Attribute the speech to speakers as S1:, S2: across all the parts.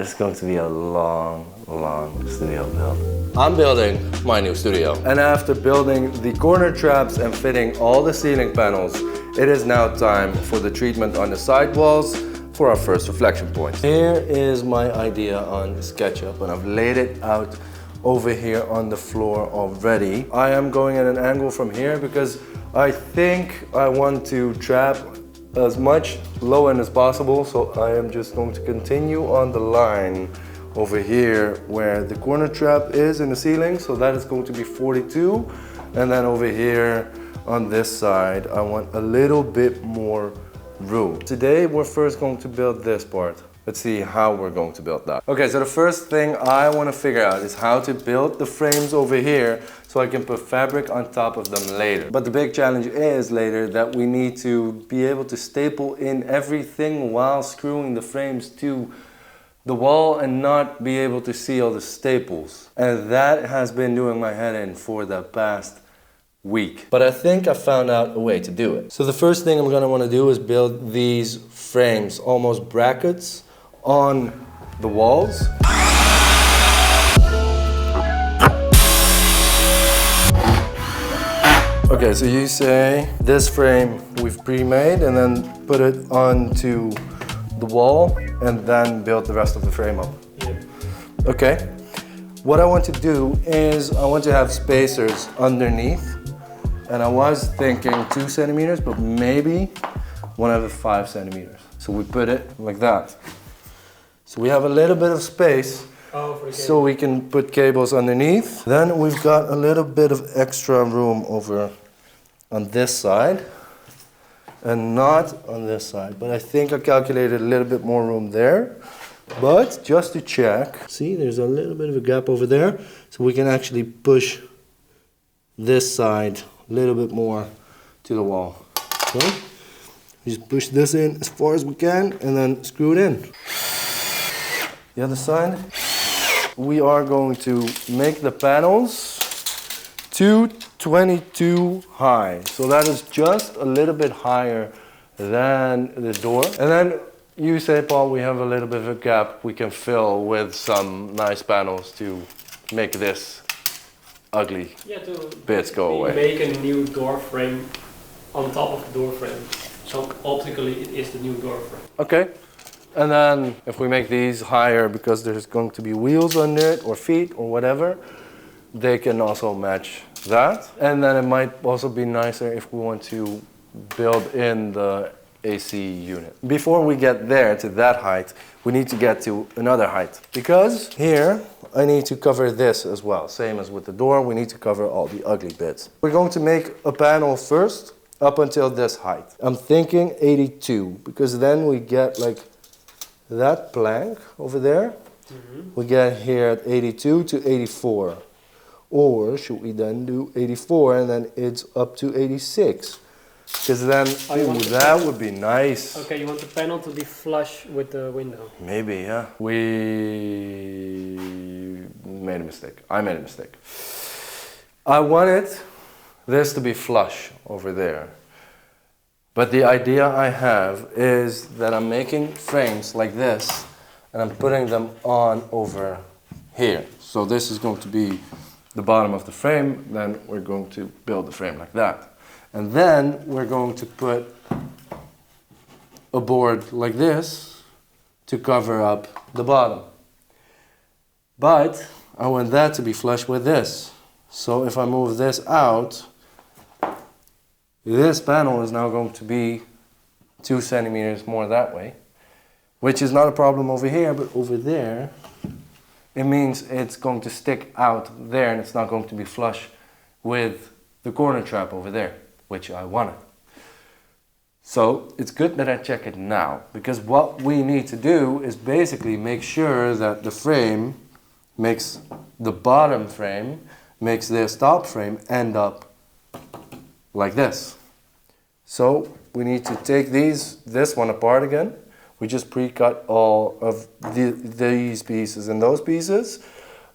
S1: It's going to be a long studio build. I'm building my new studio. And after building the corner traps and fitting all the ceiling panels, it is now time for the treatment on the sidewalls for our first reflection point. Here is my idea on SketchUp, and I've laid it out over here on the floor already. I am going at an angle from here because I think I want to trap as much low end as possible, so I am just going to continue on the line over here where the corner trap is in the ceiling, so that is going to be 42, and then over here on this side I want a little bit more room. Today we're first going to build this part. Let's see how we're going to build that. Okay, so the first thing I want to figure out is how to build the frames over here so I can put fabric on top of them later. But the big challenge is later that we need to be able to staple in everything while screwing the frames to the wall and not be able to see all the staples. And that has been doing my head in for the past week. But I think I found out a way to do it. So the first thing I'm going to want to do is build these frames, almost brackets, on the walls. Okay, so you say this frame we've pre-made and then put it onto the wall and then build the rest of the frame up. Yeah. Okay. What I want to do is I want to have spacers underneath, and I was thinking 2 centimeters, but maybe 1.5 centimeters. So we put it like that. So we have a little bit of space, so we can put cables underneath. Then we've got a little bit of extra room over on this side and not on this side. But I think I calculated a little bit more room there. But just to check, see, there's a little bit of a gap over there. So we can actually push this side a little bit more to the wall. Okay? Just push this in as far as we can and then screw it in. The other side, we are going to make the panels 222 high. So that is just a little bit higher than the door. And then you say, Paul, we have a little bit of a gap we can fill with some nice panels to make this ugly bits go away.
S2: Make a new door frame on top of the door frame. So optically it is the new door frame.
S1: Okay. And then if we make these higher because there's going to be wheels under it or feet or whatever, they can also match that. And then it might also be nicer if we want to build in the AC unit. Before we get there to that height, we need to get to another height. Because here I need to cover this as well. Same as with the door, we need to cover all the ugly bits. We're going to make a panel first up until this height. I'm thinking 82 because then we get like that plank over there, we get here at 82 to 84. Or should we then do 84 and then it's up to 86? Because then, that would be nice.
S2: Okay, you want the panel to be flush with the window.
S1: Maybe, yeah. We made a mistake. I made a mistake. I wanted this to be flush over there. But the idea I have is that I'm making frames like this and I'm putting them on over here. So this is going to be the bottom of the frame, then we're going to build the frame like that. And then we're going to put a board like this to cover up the bottom. But I want that to be flush with this. So if I move this out, this panel is now going to be 2 centimeters more that way, which is not a problem over here, but over there, it means it's going to stick out there and it's not going to be flush with the corner trap over there, which I wanted. So it's good that I check it now, because what we need to do is basically make sure that the frame makes the bottom frame, makes this top frame end up like this. So we need to take this one apart again. We just pre-cut all of these pieces and those pieces,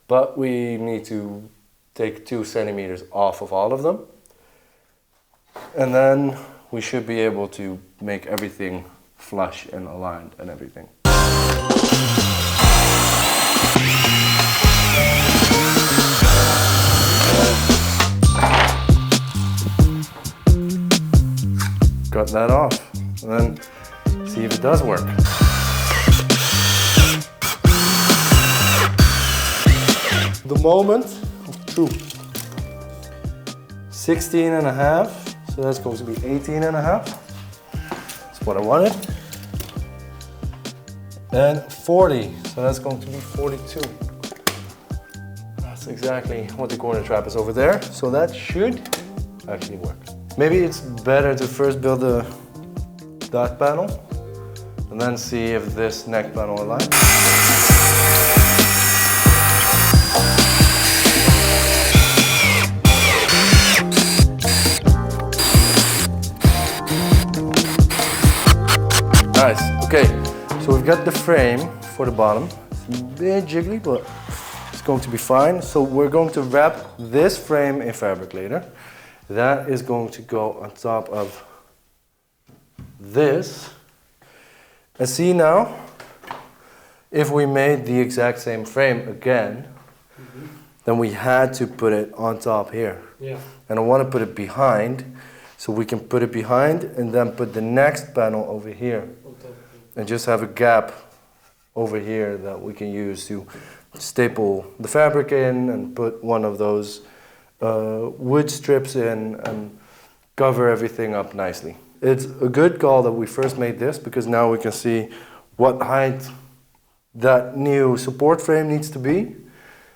S1: but we need to take 2 centimeters off of all of them. And then we should be able to make everything flush and aligned and everything. cut that off and then see if it does work. The moment, 16 and a half, so that's going to be 18 and a half. That's what I wanted. And 40, so that's going to be 42. That's exactly what the corner trap is over there, so that should actually work. Maybe it's better to first build that panel and then see if this neck panel aligns. Nice, okay, so we've got the frame for the bottom. It's a bit jiggly, but it's going to be fine. So we're going to wrap this frame in fabric later. That is going to go on top of this. And see now, if we made the exact same frame again, then we had to put it on top here.
S2: Yeah.
S1: And I want to put it behind, so we can put it behind and then put the next panel over here. And just have a gap over here that we can use to staple the fabric in and put one of those wood strips in and cover everything up nicely. It's a good call that we first made this, because now we can see what height that new support frame needs to be,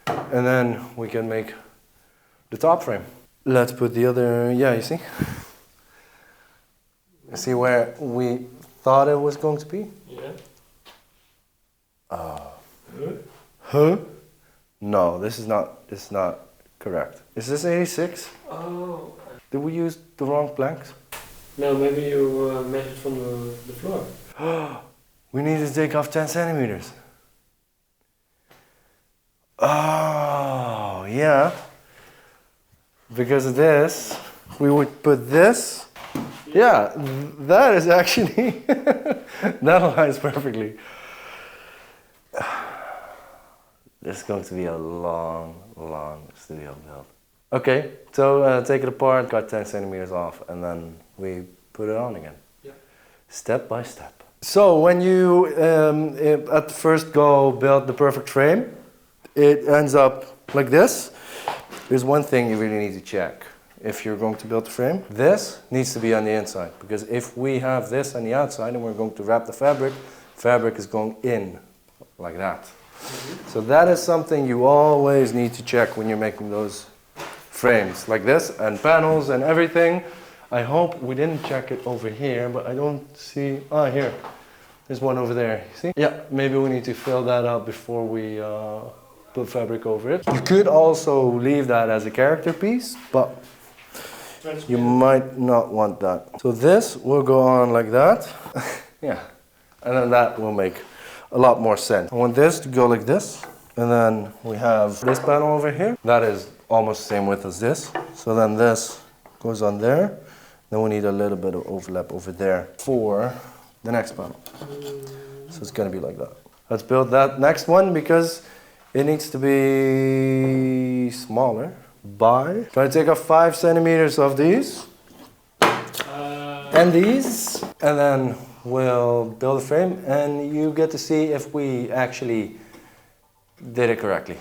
S1: and then we can make the top frame. Let's put the other, yeah, you see? See where we thought it was going to be?
S2: Yeah.
S1: Huh? No, this is not correct. Is this 86?
S2: Oh.
S1: Did we use the wrong planks?
S2: No, maybe you measured from the floor.
S1: We need to take off 10 centimeters. Oh, yeah. Because of this, we would put this. Yeah, that is actually, that aligns perfectly. This is going to be a long studio build. Okay, so take it apart, cut 10 centimeters off, and then we put it on again.
S2: Yeah.
S1: Step by step. So when you, at the first go, build the perfect frame, it ends up like this. There's one thing you really need to check if you're going to build the frame. This needs to be on the inside, because if we have this on the outside and we're going to wrap the fabric is going in like that. So that is something you always need to check when you're making those frames like this and panels and everything. I hope we didn't check it over here, but I don't see, here, there's one over there, you see? Yeah, maybe we need to fill that up before we put fabric over it. You could also leave that as a character piece, but you might not want that. So this will go on like that. Yeah, and then that will make a lot more sense. I want this to go like this, and then we have this panel over here. That is almost the same width as this. So then this goes on there. Then we need a little bit of overlap over there for the next panel. So it's gonna be like that. Let's build that next one, because it needs to be smaller. Try to take off 5 centimeters of these and these, and then we'll build a frame, and you get to see if we actually did it correctly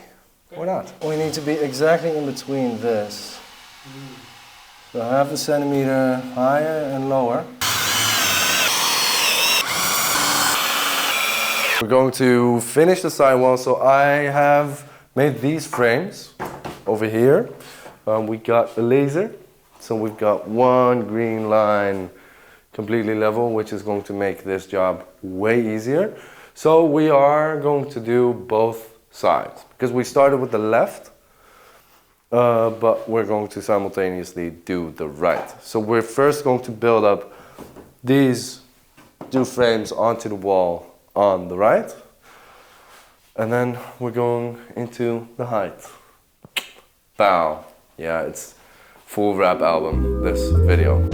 S1: or not. We need to be exactly in between this. So half a centimeter higher and lower. We're going to finish the sidewall, so I have made these frames over here. We got a laser, so we've got one green line completely level, which is going to make this job way easier. So we are going to do both sides, because we started with the left, but we're going to simultaneously do the right. So we're first going to build up these 2 frames onto the wall on the right, and then we're going into the height. Bow. Yeah, it's full rap album, this video.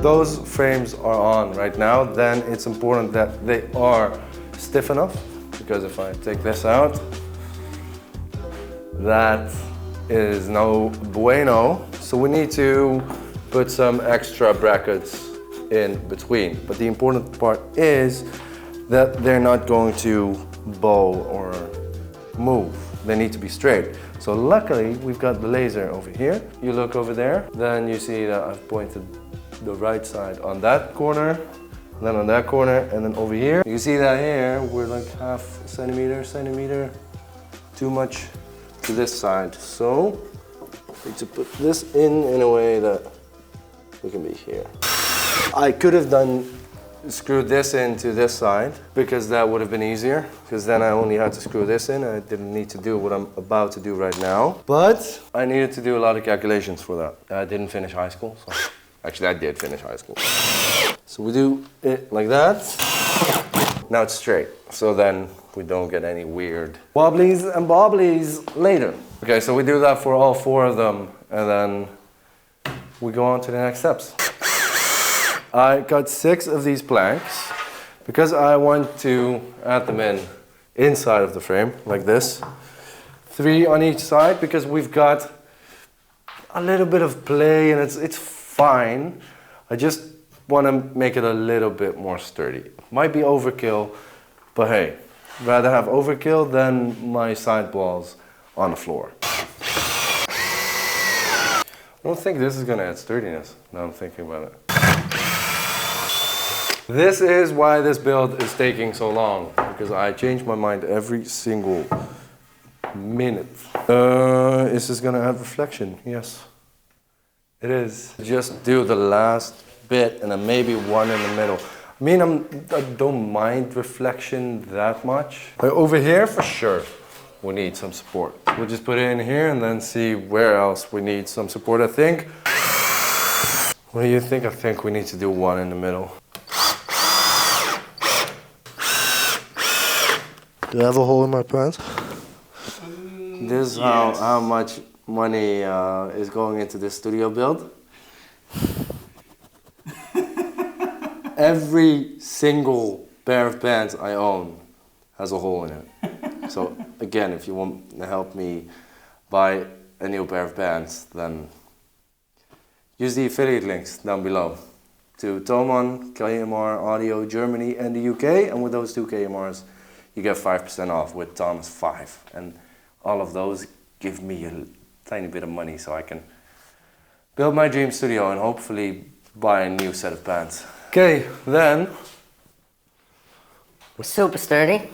S1: those frames are on right now, then it's important that they are stiff enough, because if I take this out, that is no bueno. So we need to put some extra brackets in between. But the important part is that they're not going to bow or move. They need to be straight. So luckily we've got the laser over here. You look over there, then you see that I've pointed the right side on that corner, then on that corner, and then over here. You see that here, we're like half centimeter too much to this side. So we need to put this in a way that we can be here. I could have screwed this into this side, because that would have been easier, because then I only had to screw this in and I didn't need to do what I'm about to do right now. But I needed to do a lot of calculations for that. I didn't finish high school, so actually I did finish high school. So we do it like that. Now it's straight, so then we don't get any weird wobblies and bobblies later. Okay, so we do that for all 4 of them, and then we go on to the next steps. I got 6 of these planks because I want to add them inside of the frame, like this. 3 on each side, because we've got a little bit of play and it's fine. I just want to make it a little bit more sturdy. Might be overkill, but hey, rather have overkill than my sidewalls on the floor. I don't think this is going to add sturdiness, now I'm thinking about it. This is why this build is taking so long, because I change my mind every single minute. Is this gonna have reflection? Yes, it is. Just do the last bit and then maybe one in the middle. I mean, I don't mind reflection that much. But over here, for sure, we need some support. We'll just put it in here and then see where else we need some support, I think. What do you think? I think we need to do one in the middle.
S3: Do I have a hole in my pants?
S1: This is how much money is going into this studio build. Every single pair of pants I own has a hole in it. So again, if you want to help me buy a new pair of pants, then use the affiliate links down below to Thomann, KMR Audio Germany and the UK, and with those 2 KMRs you get 5% off with Thomas 5, and all of those give me a tiny bit of money so I can build my dream studio and hopefully buy a new set of pants. Okay, then
S4: super sturdy.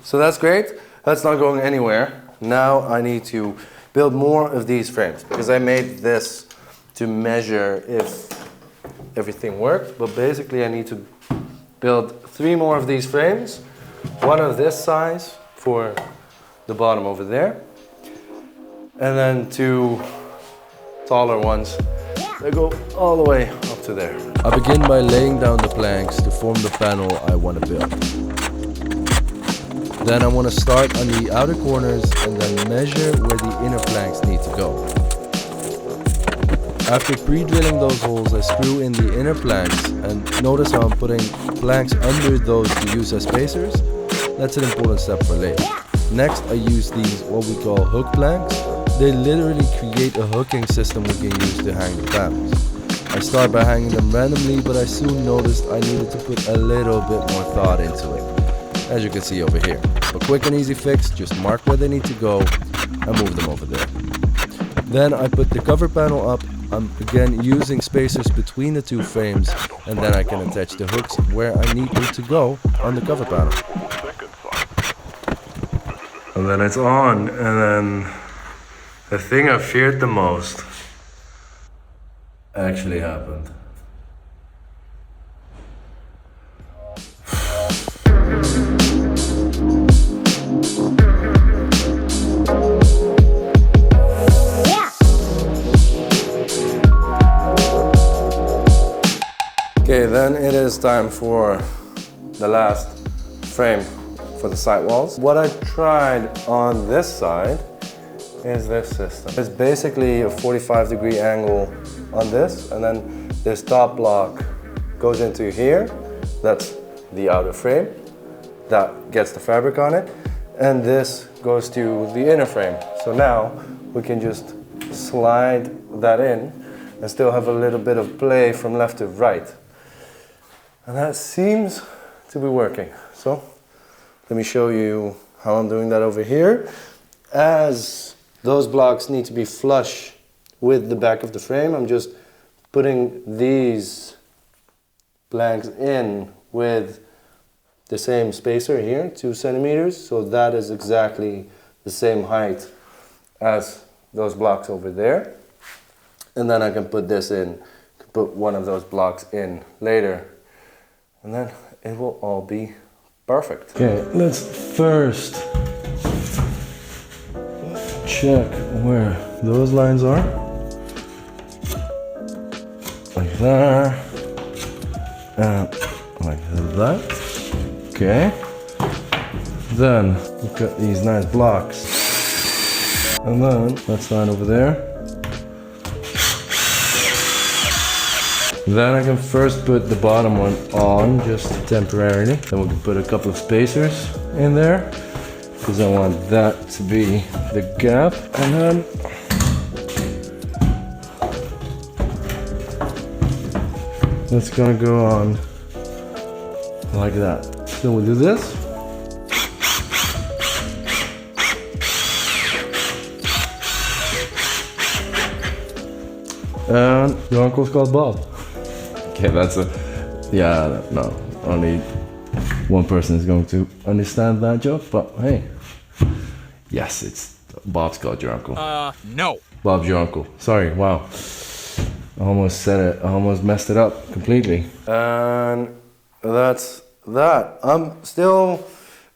S1: So that's great. That's not going anywhere. Now I need to build more of these frames, because I made this to measure if everything worked, but basically I need to build 3 more of these frames. 1 of this size for the bottom over there, and then 2 taller ones that go all the way up to there. I begin by laying down the planks to form the panel I want to build. Then I want to start on the outer corners and then measure where the inner planks need to go. After pre-drilling those holes, I screw in the inner planks, and notice how I'm putting planks under those to use as spacers. That's an important step for later. Next, I use these what we call hook planks. They literally create a hooking system we can use to hang the panels. I start by hanging them randomly, but I soon noticed I needed to put a little bit more thought into it, as you can see over here. A quick and easy fix, just mark where they need to go and move them over there. Then I put the cover panel up. I'm again using spacers between the 2 frames, and then I can attach the hooks where I need them to go on the cover panel. And then it's on, and then the thing I feared the most actually happened. Okay, then it is time for the last frame for the sidewalls. What I tried on this side is this system. It's basically a 45-degree angle on this, and then this top block goes into here. That's the outer frame that gets the fabric on it, and this goes to the inner frame. So now we can just slide that in and still have a little bit of play from left to right. And that seems to be working. So let me show you how I'm doing that over here. As those blocks need to be flush with the back of the frame, I'm just putting these blanks in with the same spacer here, 2 centimeters. So that is exactly the same height as those blocks over there. And then I can put this in, put one of those blocks in later. And then it will all be perfect. Okay, let's first check where those lines are. Like that. Like that. Okay. Then we've got these nice blocks. And then let's line over there. Then I can first put the bottom one on, just temporarily. Then we can put a couple of spacers in there, because I want that to be the gap. And then that's gonna go on like that. Then we'll do this. And your uncle's called Bob. Okay, that's no, only one person is going to understand that joke, but hey, yes, it's Bob's called your uncle.
S4: No.
S1: Bob's your uncle. Sorry, wow. I almost said it, I almost messed it up completely. And that's that. I'm still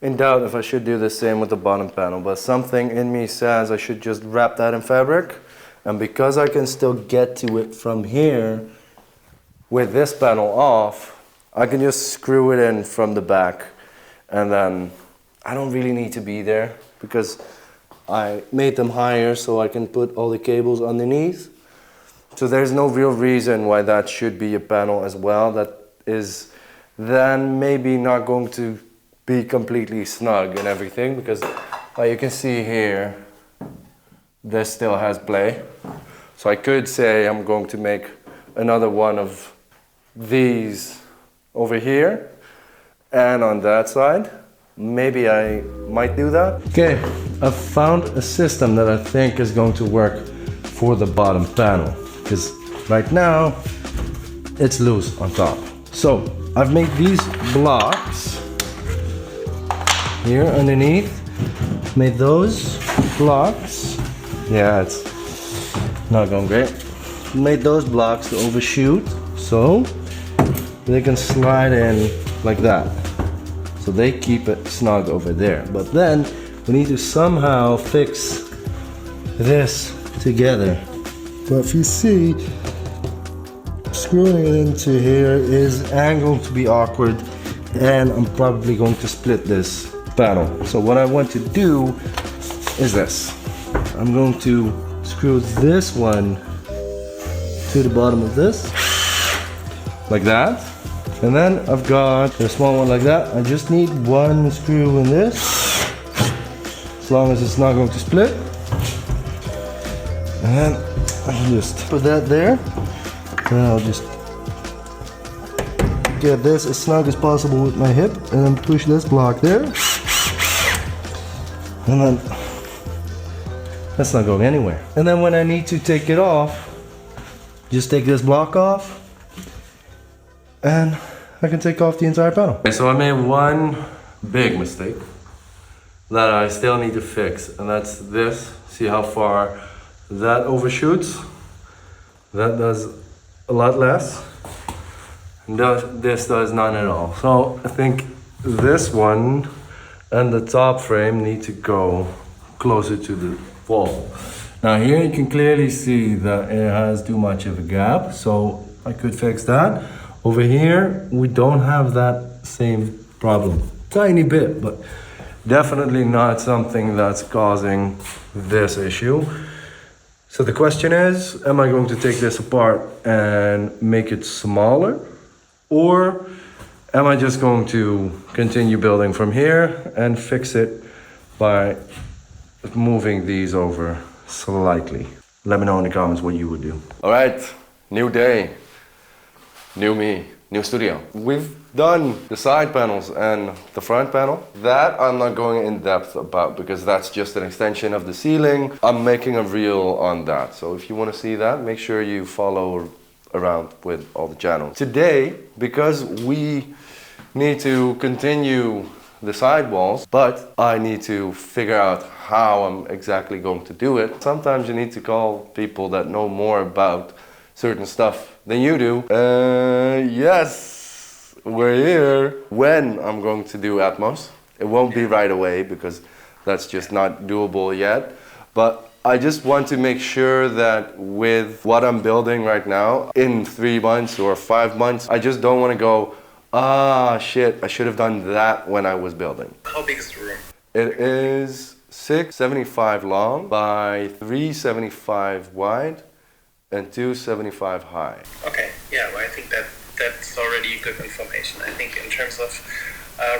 S1: in doubt if I should do the same with the bottom panel, but something in me says I should just wrap that in fabric. And because I can still get to it from here with this panel off, I can just screw it in from the back, and then I don't really need to be there because I made them higher so I can put all the cables underneath. So there's no real reason why that should be a panel as well. That is then maybe not going to be completely snug and everything, because like you can see here, this still has play. So I could say I'm going to make another one of these over here and on that side. Maybe I might do that. Okay, I've found a system that I think is going to work for the bottom panel, because right now it's loose on top. So I've made these blocks here underneath, made those blocks. Yeah, it's not going great. Made those blocks to overshoot, so they can slide in like that. So they keep it snug over there. But then we need to somehow fix this together. But if you see, screwing it into here is angled to be awkward, and I'm probably going to split this panel. So what I want to do is this. I'm going to screw this one to the bottom of this, like that. And then I've got a small one like that. I just need one screw in this, as long as it's not going to split. And then I can just put that there. And I'll just get this as snug as possible with my hip, and then push this block there. And then that's not going anywhere. And then when I need to take it off, just take this block off, and I can take off the entire panel. Okay, so I made one big mistake that I still need to fix, and that's this. See how far that overshoots? That does a lot less. And this does none at all. So I think this one and the top frame need to go closer to the wall. Now here you can clearly see that it has too much of a gap, so I could fix that. Over here we don't have that same problem. Tiny bit, but Definitely not something that's causing this issue. So the question is, am I going to take this apart and make it smaller? Or am I just going to continue building from here and fix it by moving these over slightly? Let me know in the comments what you would do. All right, new day, new me, new studio. We've done the side panels and the front panel. That I'm not going in depth about because that's just an extension of the ceiling. I'm making a reel on that. So if you want to see that, make sure you follow around with all the channels. Today, because we need to continue the sidewalls, but I need to figure out how I'm exactly going to do it. Sometimes you need to call people that know more about certain stuff than you do. Yes, we're here. When I'm going to do Atmos, it won't be right away because that's just not doable yet. But I just want to make sure that with what I'm building right now, in 3 months or 5 months, I just don't want to go, shit, I should have done that when I was building.
S4: How big is the room?
S1: It is 675 long by 375 wide and 275 high.
S4: Okay, yeah, well, I think that's already good information. I think in terms of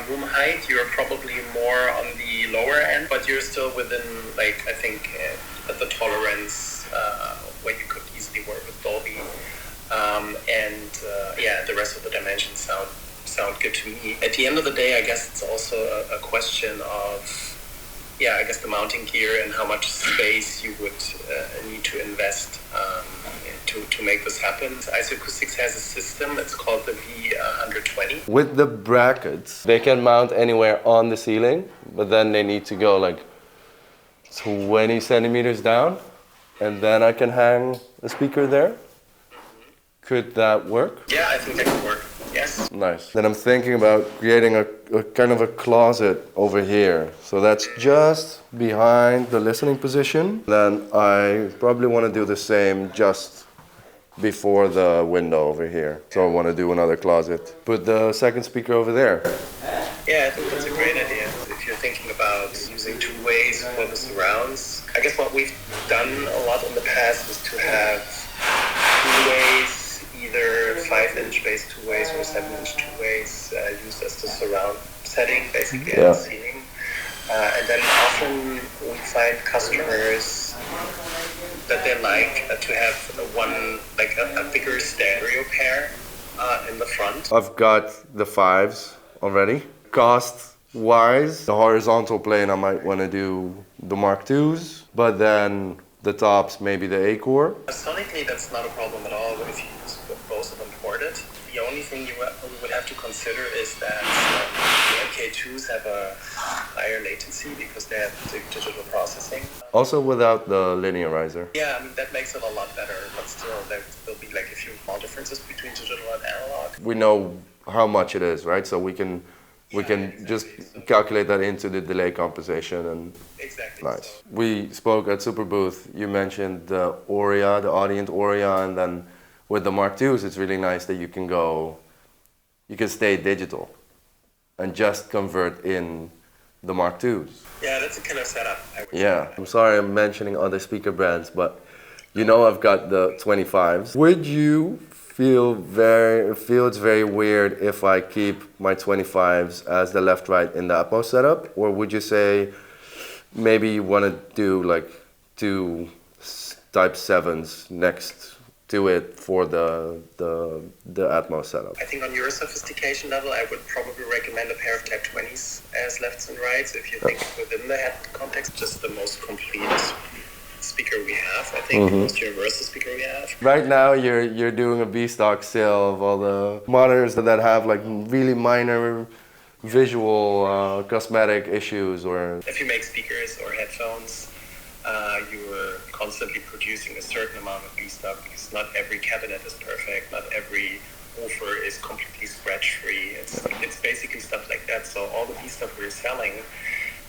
S4: room height, you're probably more on the lower end, but you're still within, like, I think the tolerance where you could easily work with Dolby. The rest of the dimensions sound good to me. At the end of the day, I guess it's also a question of, I guess the mounting gear and how much space you would need to invest to make this happen. Acoustics has a system, it's called the V120.
S1: With the brackets, they can mount anywhere on the ceiling, but then they need to go like 20 centimeters down, and then I can hang a speaker there. Could that work?
S4: Yeah, I think that could work. Yes.
S1: Nice. Then I'm thinking about creating a kind of a closet over here. So that's just behind the listening position. Then I probably want to do the same just before the window over here. So I want to do another closet. Put the second speaker over there.
S4: Yeah, I think that's a great idea. If you're thinking about using 2 ways for the surrounds, I guess what we've done a lot in the past is to have 2 ways, either 5-inch bass 2 ways or 7-inch 2 ways, used as the surround setting, basically, at the ceiling. And then often we find customers that they like to have a bigger stereo pair in the front.
S1: I've got the 5s already. Cost-wise, the horizontal plane I might want to do the Mark IIs, but then the tops maybe the A-core.
S4: Sonically, that's not a problem at all if you use both of them ported. The only thing you would have to consider is that the MK2s have a higher latency because they have digital processing.
S1: Also without the linearizer.
S4: Yeah, I mean, that makes it a lot better, but still there'll be like a few small differences between digital and analog.
S1: We know how much it is, right? So we can just calculate that into the delay compensation and
S4: exactly.
S1: Nice. So. We spoke at Super Booth, you mentioned the Aurea, the Audient Aurea, and then with the Mark IIs, it's really nice that you can stay digital and just convert in the Mark IIs.
S4: Yeah, that's a kind of setup.
S1: I'm sorry I'm mentioning other speaker brands, but you know I've got the 25s. Would you feel it's very weird if I keep my 25s as the left-right in the Atmos setup? Or would you say maybe you want to do like 2 Type 7s next to it for the Atmos setup?
S4: I think on your sophistication level, I would probably recommend a pair of Type 20s as lefts and rights. If you think within the head context, just the most complete speaker we have. I think the most universal speaker we have.
S1: Right now, you're doing a B-stock sale of all the monitors that have like really minor visual cosmetic issues, or
S4: if you make speakers or headphones, you are constantly producing a certain amount of B-stock because not every cabinet is perfect, not every woofer is completely scratch-free. It's basically stuff like that. So all the B-stock we're selling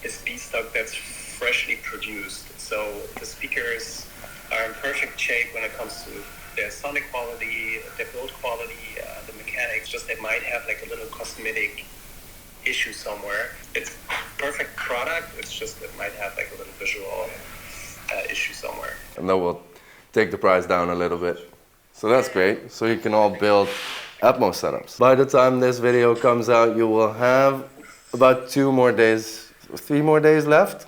S4: is B-stock that's freshly produced. So the speakers are in perfect shape when it comes to their sonic quality, their build quality, the mechanics. Just they might have like a little cosmetic issue somewhere. It's perfect product. It's just it might have like a little visual issue somewhere.
S1: And that will take the price down a little bit. So that's great. So you can all build Atmos setups. By the time this video comes out, you will have about 3 more days left.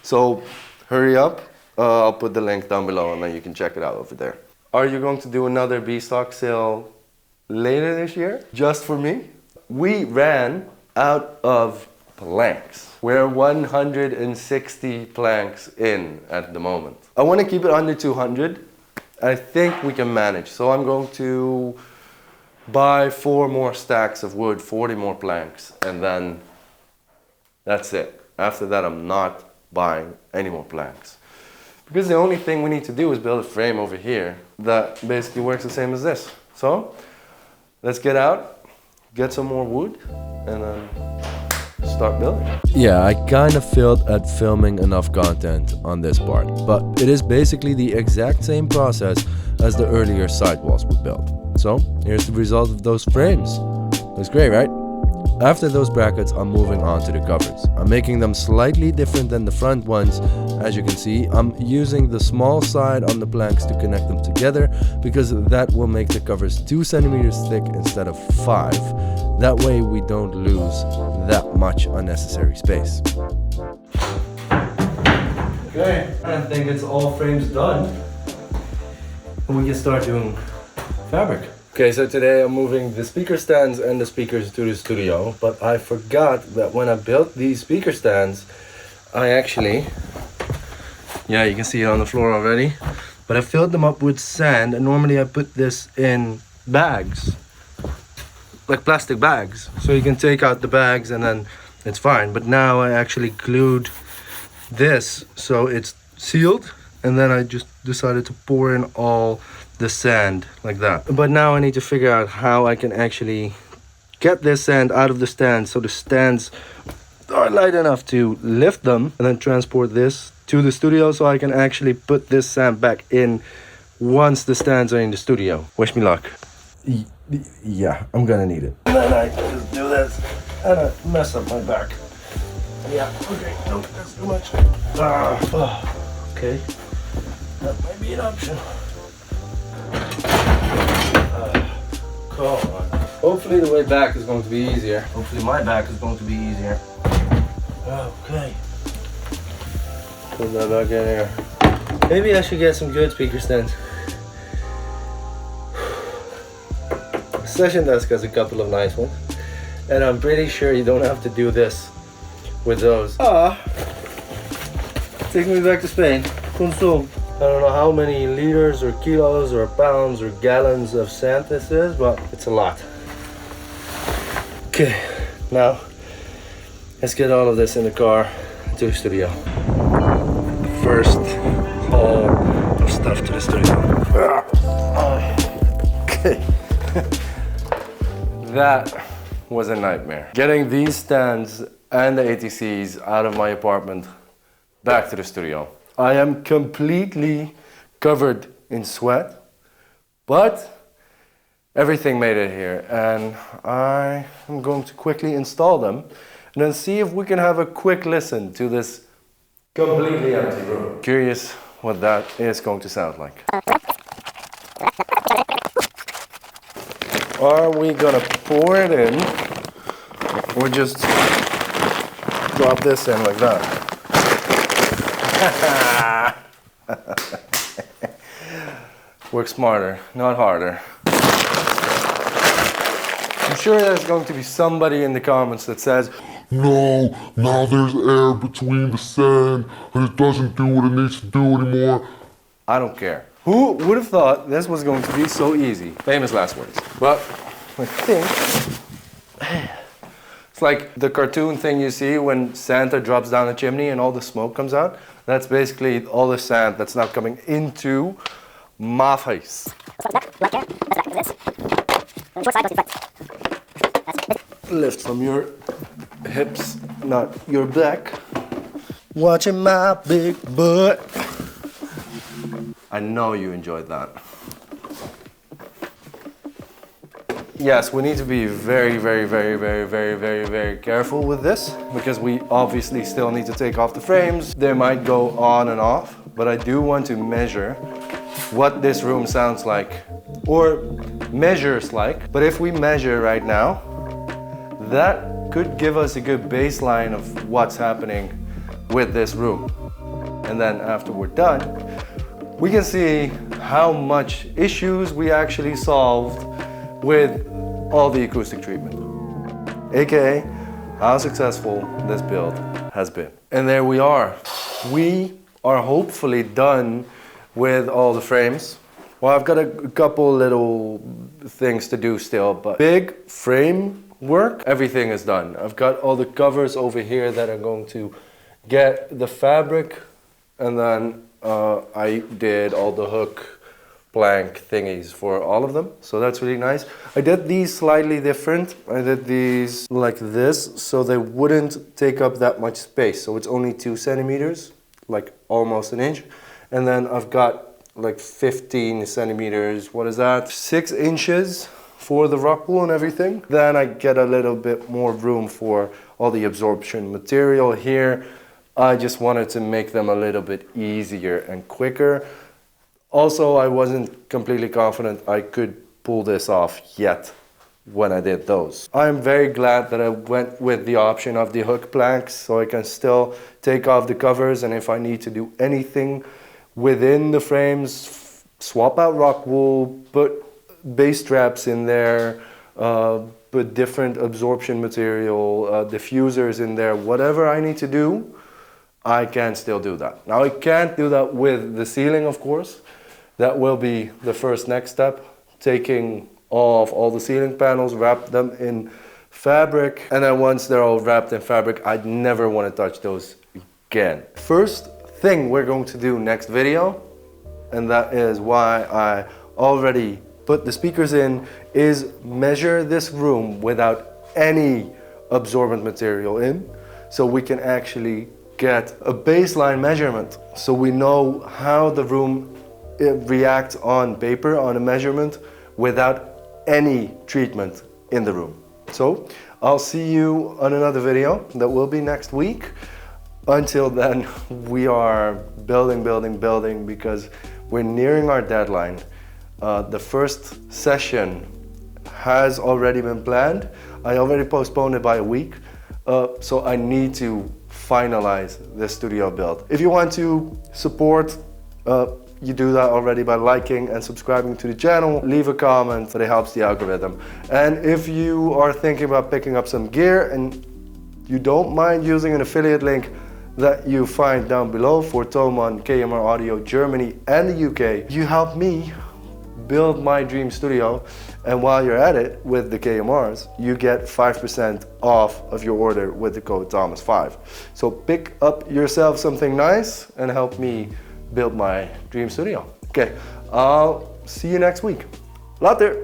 S1: So hurry up. I'll put the link down below and then you can check it out over there. Are you going to do another B-Stock sale later this year? Just for me? We ran out of planks. We're 160 planks in at the moment. I want to keep it under 200. I think we can manage. So I'm going to buy 4 more stacks of wood, 40 more planks, and then that's it. After that, I'm not buying any more planks. Because the only thing we need to do is build a frame over here that basically works the same as this. So let's get out, get some more wood, and then start building. Yeah, I kind of failed at filming enough content on this part, but it is basically the exact same process as the earlier sidewalls we built. So here's the result of those frames. Looks great, right? After those brackets, I'm moving on to the covers. I'm making them slightly different than the front ones. As you can see, I'm using the small side on the planks to connect them together because that will make the covers 2 centimeters thick instead of 5. That way we don't lose that much unnecessary space. Okay, I think it's all frames done. We can start doing fabric. Okay, so today I'm moving the speaker stands and the speakers to the studio, but I forgot that when I built these speaker stands, I actually, yeah, you can see it on the floor already, but I filled them up with sand, and normally I put this in bags, like plastic bags, so you can take out the bags and then it's fine. But now I actually glued this so it's sealed, and then I just decided to pour in all the sand like that. But now I need to figure out how I can actually get this sand out of the stand so the stands are light enough to lift them, and then transport this to the studio so I can actually put this sand back in once the stands are in the studio. Wish me luck. Yeah, I'm gonna need it. And then I just do this and I mess up my back. Yeah, okay, no, that's too much. Okay, that might be an option. Come on. Hopefully the way back is going to be easier. Hopefully my back is going to be easier. Okay. Put that back in here. Maybe I should get some good speaker stands. Session Desk has a couple of nice ones. And I'm pretty sure you don't have to do this with those. Take me back to Spain. Consume. I don't know how many liters or kilos or pounds or gallons of sand this is, but it's a lot. Okay, now let's get all of this in the car to the studio. First haul of stuff to the studio. Okay. That was a nightmare. Getting these stands and the ATCs out of my apartment back to the studio. I am completely covered in sweat, but everything made it here, and I am going to quickly install them and then see if we can have a quick listen to this completely empty room. Curious what that is going to sound like. Are we gonna pour it in or just drop this in like that? Work smarter, not harder. I'm sure there's going to be somebody in the comments that says,
S5: "No, now there's air between the sand and it doesn't do what it needs to do anymore."
S1: I don't care. Who would have thought this was going to be so easy? Famous last words. But I think it's like the cartoon thing you see when Santa drops down a chimney and all the smoke comes out. That's basically all the sand that's now coming into my face. Lift from your hips, not your back. Watching my big butt. I know you enjoyed that. yes, we need to be very careful with this because we obviously still need to take off the frames. They might go on and off, but I do want to measure what this room sounds like or measures like. But if we measure right now, that could give us a good baseline of what's happening with this room. And then after we're done, we can see how much issues we actually solved with all the acoustic treatment, aka how successful this build has been. And there we are. We are hopefully done with all the frames. Well, I've got a couple little things to do still, but big frame work, everything is done. I've got all the covers over here that are going to get the fabric, and then I did all the hook blank thingies for all of them, so that's really nice. I did these slightly different. I did these like this so they wouldn't take up that much space, so it's only 2 centimeters, like almost an inch. And then I've got like 15 centimeters, what is that, 6 inches for the rock wool and everything. Then I get a little bit more room for all the absorption material here. I just wanted to make them a little bit easier and quicker. Also, I wasn't completely confident I could pull this off yet when I did those. I'm very glad that I went with the option of the hook planks, so I can still take off the covers, and if I need to do anything within the frames, swap out rock wool, put bass straps in there, put different absorption material, diffusers in there, whatever I need to do, I can still do that. Now I can't do that with the ceiling, of course. That will be the first next step, taking off all the ceiling panels, wrap them in fabric, and then once they're all wrapped in fabric, I'd never want to touch those again. First thing we're going to do next video, and that is why I already put the speakers in, is measure this room without any absorbent material in, so we can actually get a baseline measurement, so we know how the room reacts on paper, on a measurement, without any treatment in the room. So I'll see you on another video that will be next week. Until then, we are building because we're nearing our deadline. The first session has already been planned. I already postponed it by a week, so I need to finalize this studio build. If you want to support, you do that already by liking and subscribing to the channel. Leave a comment, but it helps the algorithm. And if you are thinking about picking up some gear and you don't mind using an affiliate link that you find down below for Thomann, KMR Audio, Germany and the UK, you help me build my dream studio. And while you're at it with the KMRs, you get 5% off of your order with the code Thomas5. So pick up yourself something nice and help me build my dream studio. Okay, I'll see you next week. Later.